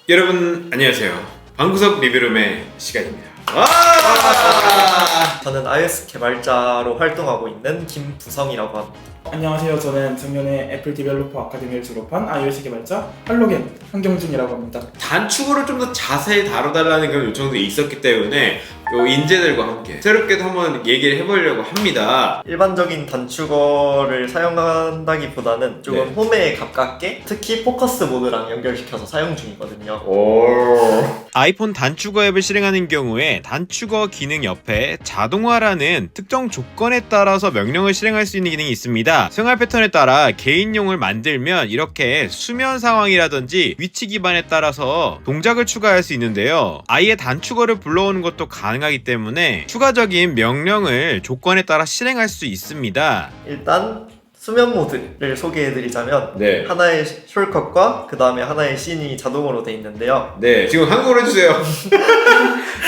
여러분 안녕하세요. 방구석 리뷰룸의 시간입니다. 저는 iOS 개발자로 활동하고 있는 김부성이라고 합니다. 안녕하세요. 저는 작년에 애플 디벨로퍼 아카데미를 졸업한 iOS 개발자 할로겐 한경준이라고 합니다. 단축어를 좀 더 자세히 다뤄달라는 그런 요청도 있었기 때문에 요 인재들과 함께 새롭게도 한번 얘기를 해보려고 합니다. 일반적인 단축어를 사용한다기보다는 조금 네. 홈에 가깝게 특히 포커스 모드랑 연결시켜서 사용 중이거든요. 오. 아이폰 단축어 앱을 실행하는 경우에 단축어 기능 옆에 자동화라는 특정 조건에 따라서 명령을 실행할 수 있는 기능이 있습니다. 생활 패턴에 따라 개인용을 만들면 이렇게 수면 상황이라든지 위치 기반에 따라서 동작을 추가할 수 있는데요. 아예 단축어를 불러오는 것도 가능하기 때문에 추가적인 명령을 조건에 따라 실행할 수 있습니다. 일단 수면 모드를 소개해드리자면 네. 하나의 숄컷과 그 다음에 하나의 씬이 자동으로 되어 있는데요. 네, 지금 한국어로 해주세요.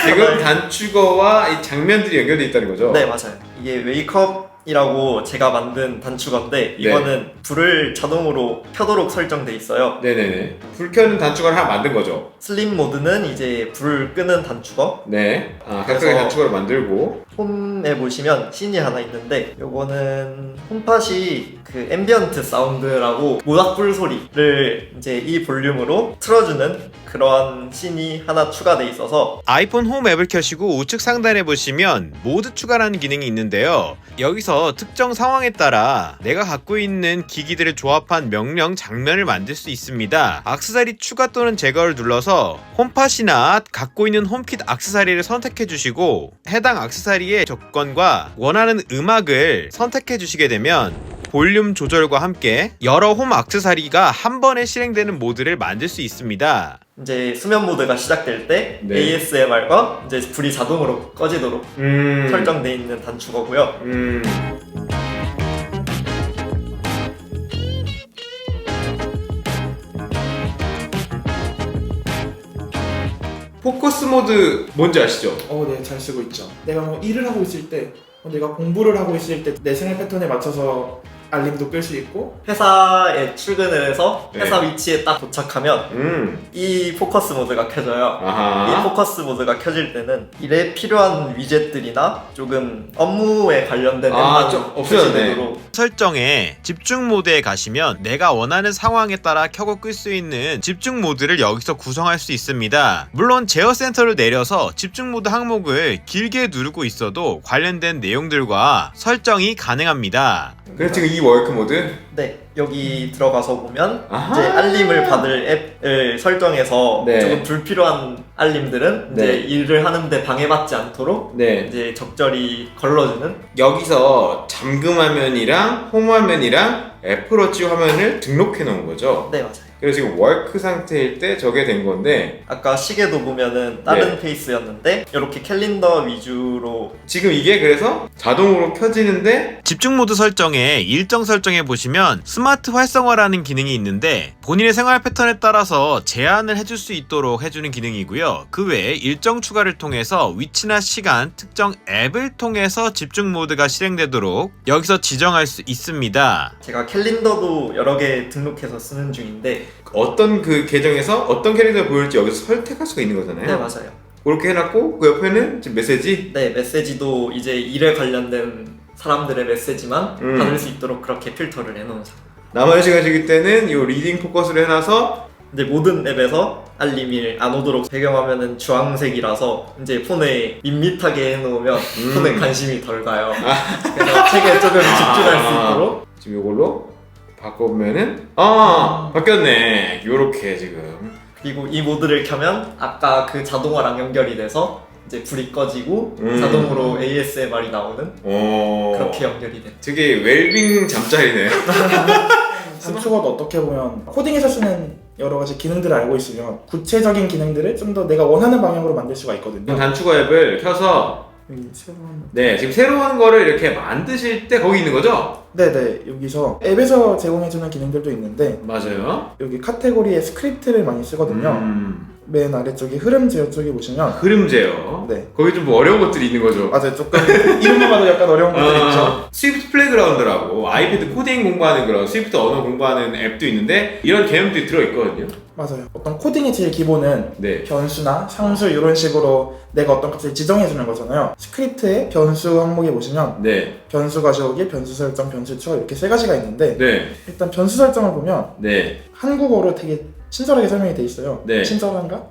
지금 단축어와 이 장면들이 연결되어 있다는 거죠? 네, 맞아요. 이게 웨이크업이라고 제가 만든 단축어인데 이거는 불을 자동으로 켜도록 설정돼 있어요. 네네네. 불 켜는 단축어를 하나 만든 거죠? 슬립 모드는 이제 불을 끄는 단축어. 네. 각각의 그래서 단축어를 만들고. 홈에 보시면 씬이 하나 있는데 요거는 홈팟이 그 앰비언트 사운드라고 모닥불 소리를 이제 이 볼륨으로 틀어주는 그런 씬이 하나 추가돼 있어서 아이폰 홈 앱을 켜시고 우측 상단에 보시면 모드 추가라는 기능이 있는데요. 여기서 특정 상황에 따라 내가 갖고 있는 기기들을 조합한 명령 장면을 만들 수 있습니다. 액세서리 추가 또는 제거를 눌러서 홈팟이나 갖고 있는 홈킷 액세서리를 선택해 주시고 해당 액세서리의 조건과 원하는 음악을 선택해 주시게 되면 볼륨 조절과 함께 여러 홈 액세서리가 한 번에 실행되는 모드를 만들 수 있습니다. 이제 수면 모드가 시작될 때 네. ASMR과 이제 불이 자동으로 꺼지도록 설정돼 있는 단축어고요. 포커스 모드 뭔지 아시죠? 네, 잘 쓰고 있죠. 내가 뭐 일을 하고 있을 때, 내가 공부를 하고 있을 때 내 생활 패턴에 맞춰서 알림도 끌 수 있고 회사에 출근을 해서 네. 회사 위치에 딱 도착하면 이 포커스 모드가 켜져요. 아하. 이 포커스 모드가 켜질 때는 일에 필요한 위젯들이나 조금 업무에 관련된 앱만 좀 없어졌네. 표시되도록 설정에 집중 모드에 가시면 내가 원하는 상황에 따라 켜고 끌 수 있는 집중 모드를 여기서 구성할 수 있습니다. 물론 제어 센터를 내려서 집중 모드 항목을 길게 누르고 있어도 관련된 내용들과 설정이 가능합니다. 그래서 지금 이 워크 모드? 네, 여기 들어가서 보면 아하. 이제 알림을 받을 앱을 설정해서 네. 조금 불필요한 알림들은 네. 이제 일을 하는데 방해받지 않도록 네. 이제 적절히 걸러주는. 여기서 잠금 화면이랑 홈 화면이랑 애플워치 화면을 등록해 놓은 거죠. 네, 맞아요. 그래서 지금 워크 상태일 때 저게 된 건데 아까 시계도 보면은 다른 네. 페이스였는데 이렇게 캘린더 위주로 지금 이게 그래서 자동으로 켜지는데 집중 모드 설정에 일정 설정해 보시면 스마트 활성화라는 기능이 있는데 본인의 생활 패턴에 따라서 제한을 해줄 수 있도록 해주는 기능이고요. 그 외에 일정 추가를 통해서 위치나 시간, 특정 앱을 통해서 집중 모드가 실행되도록 여기서 지정할 수 있습니다. 제가 캘린더도 여러 개 등록해서 쓰는 중인데. 어떤 그 계정에서 어떤 캐릭터를 보일지 여기서 선택할 수가 있는 거잖아요. 네, 맞아요. 그렇게 해놨고 그 옆에는 지금 메시지. 네, 메시지도 이제 일에 관련된 사람들의 메시지만 받을 수 있도록 그렇게 필터를 해놓은 상태. 남은 시간 즐길 때는 이 리딩 포커스를 해놔서 이제 모든 앱에서 알림이 안 오도록 배경화면은 주황색이라서 이제 폰에 밋밋하게 해놓으면 폰에 관심이 덜 가요. 그래서 책에 조금 집중할 수 있도록. 지금 이걸로 바꿔보면은 바뀌었네. 요렇게 지금 그리고 이 모드를 켜면 아까 그 자동화랑 연결이 돼서 이제 불이 꺼지고 자동으로 ASMR이 나오는 그렇게 연결이 돼. 되게 웰빙 잠자리네. 단축어도 어떻게 보면 코딩에서 쓰는 여러 가지 기능들을 알고 있으면 구체적인 기능들을 좀 더 내가 원하는 방향으로 만들 수가 있거든요. 단축어 앱을 켜서 여기 새로운 네 지금 새로운 거를 이렇게 만드실 때 거기 있는 거죠? 네네, 여기서 앱에서 제공해주는 기능들도 있는데 맞아요. 여기 카테고리에 스크립트를 많이 쓰거든요. 맨 아래쪽에 흐름 제어 쪽에 보시면 흐름 제어. 네. 거기 좀 뭐 어려운 것들이 있는 거죠. 맞아요. 조금 이름만 봐도 약간 어려운 것들이 있죠. 스위프트 플레이그라운드라고 아이패드 코딩 공부하는 그런 스위프트 언어 공부하는 앱도 있는데 이런 개념들이 들어있거든요. 맞아요. 어떤 코딩의 제일 기본은 네. 변수나 상수 이런 식으로 내가 어떤 값을 지정해 주는 거잖아요. 스크립트의 변수 항목에 보시면 네. 변수 가져오기, 변수 설정, 변수 추가 이렇게 세 가지가 있는데 네. 일단 변수 설정을 보면 네. 한국어로 되게 친절하게 설명이 돼 있어요. 네. 친절한가?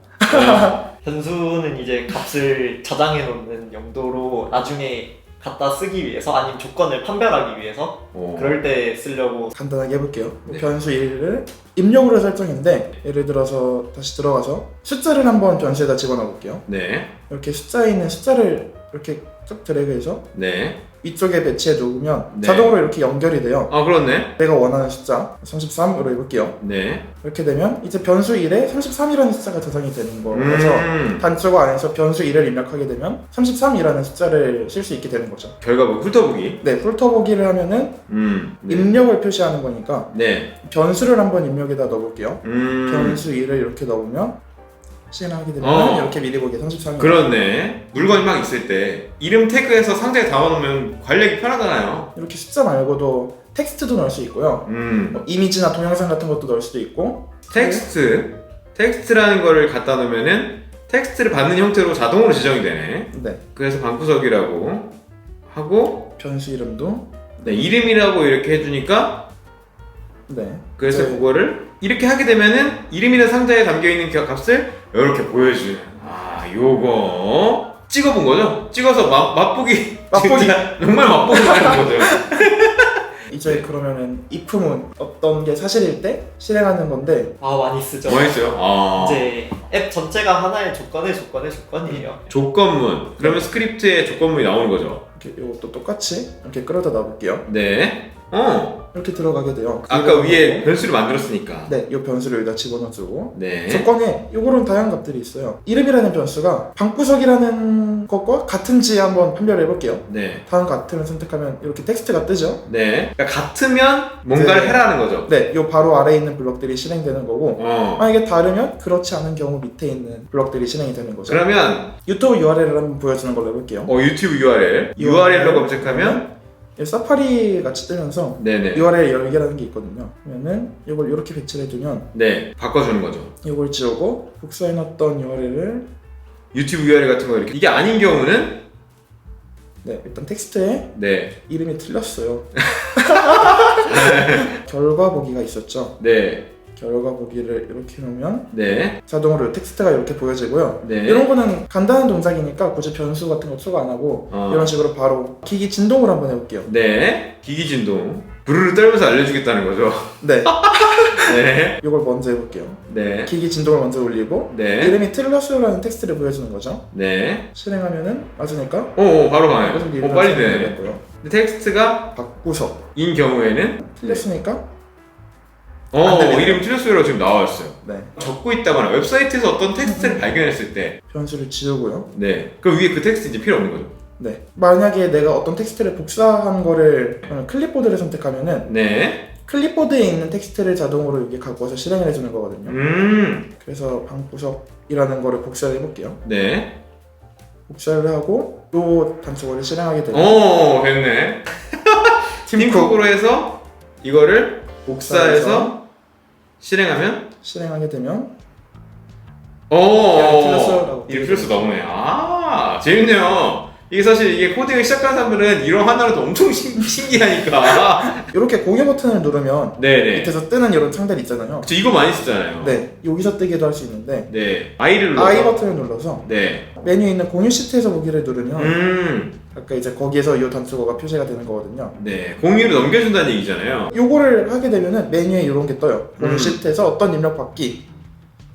변수는 이제 값을 저장해 놓는 용도로 나중에 갖다 쓰기 위해서 아니면 조건을 판별하기 위해서 오. 그럴 때 쓰려고. 간단하게 해볼게요. 네. 변수 1을 입력으로 설정인데 예를 들어서 다시 들어가서 숫자를 한번 변수에다 집어넣어 볼게요. 네. 이렇게 숫자에 있는 숫자를 이렇게 쭉 드래그해서 네. 이쪽에 배치해 놓으면 네. 자동으로 이렇게 연결이 돼요. 아, 그렇네. 내가 원하는 숫자 33으로 해볼게요. 네. 이렇게 되면 이제 변수 1에 33이라는 숫자가 저장이 되는 거라서 단축어 안에서 변수 1을 입력하게 되면 33이라는 숫자를 쓸 수 있게 되는 거죠. 결과 뭐 훑어보기. 네, 훑어보기를 하면은 네. 입력을 표시하는 거니까 네. 변수를 한번 입력에다 넣어볼게요. 음. 변수 1을 이렇게 넣으면 실행하게 되면 이렇게 미리 보기 33이 그렇네. 물건이 막 있을 때 이름 태그해서 상자에 담아놓으면 관리하기 편하잖아요. 이렇게 숫자 말고도 텍스트도 넣을 수 있고요. 뭐 이미지나 동영상 같은 것도 넣을 수도 있고 텍스트라는 거를 갖다 놓으면은 텍스트를 받는 형태로 자동으로 지정이 되네. 네, 그래서 방구석이라고 하고 변수 이름도 네, 이름이라고 이렇게 해주니까 네. 그래서 네. 그거를 이렇게 하게 되면은 이름이나 상자에 담겨있는 값을 이렇게 보여주는 요거 찍어본 거죠? 찍어서 맛보기 진짜 정말 맛보기 하는 거죠. 이제 그러면은 if문 어떤 게 사실일 때 실행하는 건데 많이 쓰죠. 뭐 했어요? 이제 앱 전체가 하나의 조건이에요. 조건문. 그러면 스크립트에 조건문이 나오는 거죠. 이렇게 이것도 똑같이 이렇게 끌어다 놔볼게요. 네. 이렇게 들어가게 돼요. 아까 위에 변수를 만들었으니까. 네, 이 변수를 여기다 집어넣어주고 네. 조건에 요거는 다양한 값들이 있어요. 이름이라는 변수가 방구석이라는 것과 같은지 한번 판별해 볼게요. 네. 다음 같으면 선택하면 이렇게 텍스트가 뜨죠. 네. 그러니까 같으면 뭔가를 네. 해라는 거죠. 네, 요 바로 아래에 있는 블럭들이 실행되는 거고 어. 만약에 다르면 그렇지 않은 경우 밑에 있는 블럭들이 실행이 되는 거죠. 그러면 유튜브 URL을 한번 보여주는 걸로 해볼게요. 유튜브 URL로 검색하면 이 사파리 같이 뜨면서 네네. URL 열기라는 게 있거든요. 그러면은 이걸 이렇게 배치를 해두면 네. 바꿔주는 거죠. 이걸 지우고 복사해놨던 URL을 유튜브 URL 같은 거 이렇게 이게 아닌 경우는 네, 일단 텍스트에 네. 이름이 틀렸어요. 결과 보기가 있었죠. 네. 결과 보기를 이렇게 해놓으면 네. 자동으로 텍스트가 이렇게 보여지고요. 네. 이런 거는 간단한 동작이니까 굳이 변수 같은 거 추가 안 하고 이런 식으로 바로 기기 진동을 한번 해볼게요. 네. 기기 진동. 부르르 떨면서 알려주겠다는 거죠. 네. 네. 이걸 먼저 해볼게요. 네. 기기 진동을 먼저 올리고 네. 이름이 틀렸어요라는 텍스트를 보여주는 거죠. 네. 실행하면은 맞으니까 바로 가네요. 빨리 되네. 되고요. 근데 텍스트가 바꾸석 인 경우에는 틀렸으니까 안 들리네요. 이름 틀렸어요라고 지금 나와있어요. 네, 적고 있다거나 웹사이트에서 어떤 텍스트를 발견했을 때 변수를 지우고요. 네. 그 위에 그 텍스트 이제 필요 없는 거죠. 네, 만약에 내가 어떤 텍스트를 복사한 거를 클립보드를 선택하면은 네. 클립보드에 있는 텍스트를 자동으로 여기 갖고 와서 실행을 해주는 거거든요. 그래서 방구석이라는 거를 복사를 해볼게요. 네. 복사를 하고 요 단축어를 실행하게 되면 됐네. 팀쿡으로 해서 이거를 복사해서 실행하면 실행하게 되면 틀렸어라고 이름 틀렸어 나오네. 재밌네요. 이게 사실 이게 코딩을 시작한 사람들은 이런 하나라도 엄청 신기하니까. 이렇게 공유 버튼을 누르면 네네. 밑에서 뜨는 이런 창들 있잖아요. 그쵸, 이거 많이 쓰잖아요. 네, 여기서 뜨기도 할 수 있는데 네. I를 눌러서 I 버튼을 눌러서 네. 메뉴에 있는 공유 시트에서 보기를 누르면 음. 아까 이제 거기에서 이 단축어가 표시가 되는 거거든요. 네. 공유를 넘겨준다는 얘기잖아요. 요거를 하게 되면은 메뉴에 이런 게 떠요. 공유 시트에서 어떤 입력 받기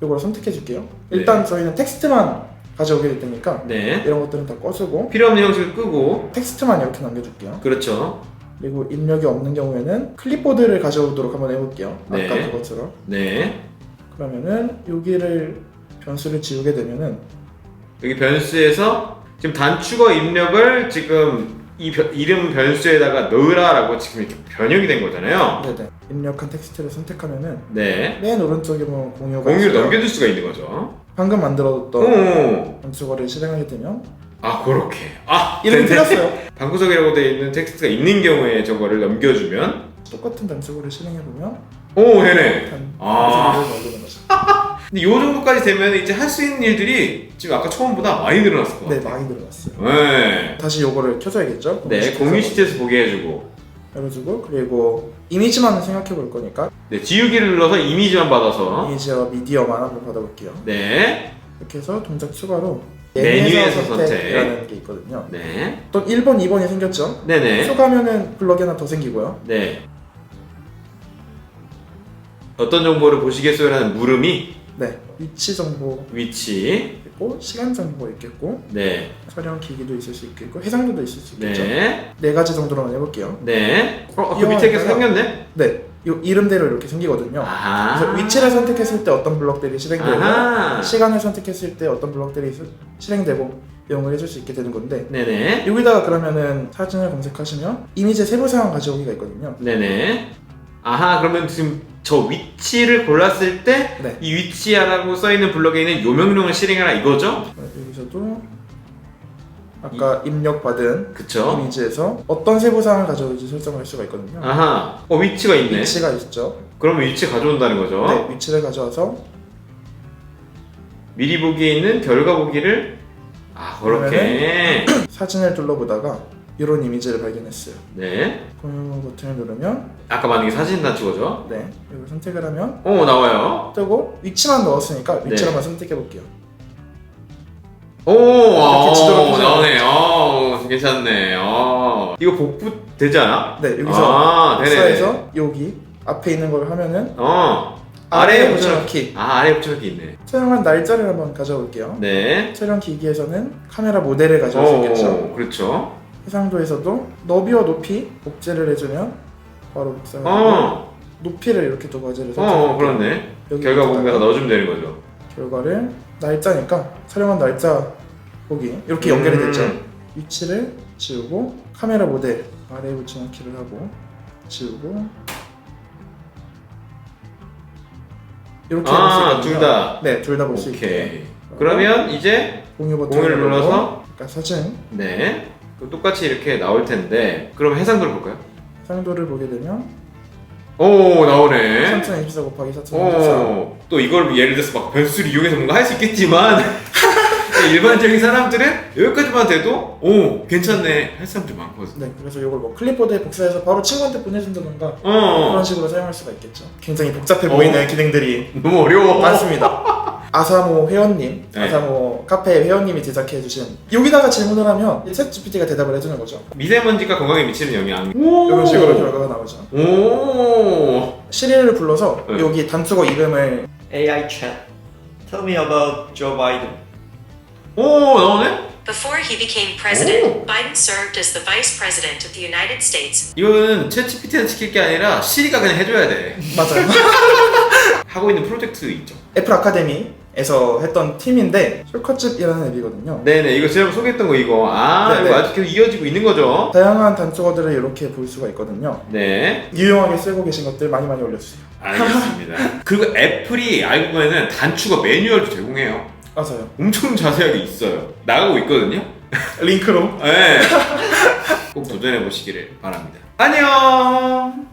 요거를 선택해 줄게요. 일단 저희는 텍스트만 가져오게 될 테니까 네. 이런 것들은 다 꺼주고 필요 없는 형식을 끄고. 텍스트만 이렇게 남겨줄게요. 그렇죠. 그리고 입력이 없는 경우에는 클립보드를 가져오도록 한번 해볼게요. 네. 아까 그것처럼. 네. 그러면은 여기를 변수를 지우게 되면은 여기 변수에서 지금 단축어 입력을 지금 이름 변수에다가 넣으라라고 지금 이렇게 변형이 된 거잖아요. 네네. 입력한 텍스트를 선택하면은 네. 맨 오른쪽에 보면 공유가 공유를 있어요. 넘겨줄 수가 있는 거죠. 방금 만들어뒀던 오. 단축어를 실행하게 되면 아 그렇게. 아 이름이 됐네. 틀렸어요. 방구석이라고 되어 있는 텍스트가 있는 경우에 저거를 넘겨주면 똑같은 단축어를 실행해보면 오 되네. 아. 아. 넣어주는 거죠. 근데 요 정도까지 되면 이제 할 수 있는 일들이 지금 아까 처음보다 많이 늘어났을 것 네, 같아요. 많이 늘어났어요. 네. 다시 요거를 켜줘야겠죠? 네, 공유 시트에서 보게 해주고. 열어주고, 그리고 이미지만 생각해 볼 거니까 네, 지우기를 눌러서 이미지만 받아서. 이미지와 미디어만 한번 받아볼게요. 네. 이렇게 해서 동작 추가로 메뉴에서 선택이라는 게 있거든요. 네. 또 1번, 2번이 생겼죠? 네네. 추가하면은 블럭이 하나 더 생기고요. 네. 어떤 정보를 보시겠어요라는 물음이 네, 위치 정보 위치. 있고 시간 정보 있겠고 네. 촬영 기기도 있을 수 있겠고 해상도도 있을 수 있겠죠. 네. 네 가지 정도로만 해볼게요. 네. 그 밑에 이렇게 생겼네? 네, 이 이름대로 이렇게 생기거든요. 아하. 그래서 위치를 선택했을 때 어떤 블럭들이 실행되고 아하. 시간을 선택했을 때 어떤 블럭들이 실행되고 이용을 해줄 수 있게 되는 건데 네네. 여기다가 그러면은 사진을 검색하시면 이미지 세부 사항 가져오기가 있거든요. 네네. 아하, 그러면 지금 저 위치를 골랐을 때 네. 이 위치라고 써있는 블럭에 있는 요 명령을 실행하라 이거죠? 여기서도 아까 입력받은 그쵸? 이미지에서 어떤 세부 사항을 가져올지 설정할 수가 있거든요. 아하. 위치가 있네. 위치가 있죠. 그러면 위치 가져온다는 거죠? 네, 위치를 가져와서 미리 보기에 있는 결과 보기를 그렇게. 사진을 둘러보다가 이런 이미지를 발견했어요. 네. 공유 버튼을 누르면 아까 만약에 사진 단축어죠? 네, 이걸 선택을 하면 오, 나와요. 뜨고 위치만 넣었으니까 위치를 네. 한번 선택해 볼게요. 오, 이렇게 지도가 보여요. 나오네. 괜찮네. 이거 복부 되지 않아? 네, 여기서 되네. 복사해서 여기 앞에 있는 걸 하면은 아래에 붙여넣기. 아래에 붙여넣기 있네. 촬영한 날짜를 한번 가져올게요. 네. 촬영 기기에서는 카메라 모델을 가져올 수 있겠죠. 그렇죠. 해상도에서도 너비와 높이 복제를 해주면 바로 복사하고 높이를 이렇게 두 가지를 선택할게요. 그렇네. 여기 결과 보기가 여기다가 넣어주면 되는 거죠. 결과를 날짜니까 촬영한 날짜 보기 이렇게 연결이 됐죠. 위치를 지우고 카메라 모델 아래에 붙여넣기를 하고 지우고 이렇게 볼 수 있거든요. 둘 다. 네, 둘 다 볼 수 있게. 오케이. 그러면 이제 공유 버튼을 공유를 눌러서 그러니까 사진 네. 또 똑같이 이렇게 나올 텐데 그럼 해상도를 볼까요? 상도를 보게 되면 오, 나오네. 3024 곱하기 4024 또 이걸 예를 들어서 막 변수를 이용해서 뭔가 할 수 있겠지만 일반적인 사람들은 여기까지만 돼도 괜찮네 할 사람들 많거든. 네, 그래서 이걸 뭐 클립보드에 복사해서 바로 친구한테 보내준다던가 어. 그런 식으로 사용할 수가 있겠죠. 굉장히 복잡해 보이는 기능들이 너무 어려워. 많습니다. 아사모 회원님, 네. 아사모 카페 회원님이 제작해주신 여기다가 질문을 하면 챗 GPT가 대답을 해주는 거죠. 미세먼지가 건강에 미치는 영향. 이런 식으로 결과가 나오죠. 오. 시리를 불러서 네. 여기 단축어 이름을 AI chat. Tell me about Joe Biden. 오, 나오네. Before he became president, Biden served as the vice president of the United States. 이거는 챗GPT한테 시킬 게 아니라 시리가 그냥 해줘야 돼. 맞아요. 하고 있는 프로젝트 있죠. 애플 아카데미에서 했던 팀인데 숏컷집이라는 앱이거든요. 네네, 이거 제가 소개했던 거 이거. 네네. 이거 아직 계속 이어지고 있는 거죠. 다양한 단축어들을 이렇게 볼 수가 있거든요. 네. 유용하게 쓰고 계신 것들 많이 올려주세요. 알겠습니다. 그리고 애플이 알고 보면은 단축어 매뉴얼도 제공해요. 맞아요. 엄청 자세하게 있어요. 나가고 있거든요. 링크로. 네. 꼭 도전해 보시기를 바랍니다. 안녕.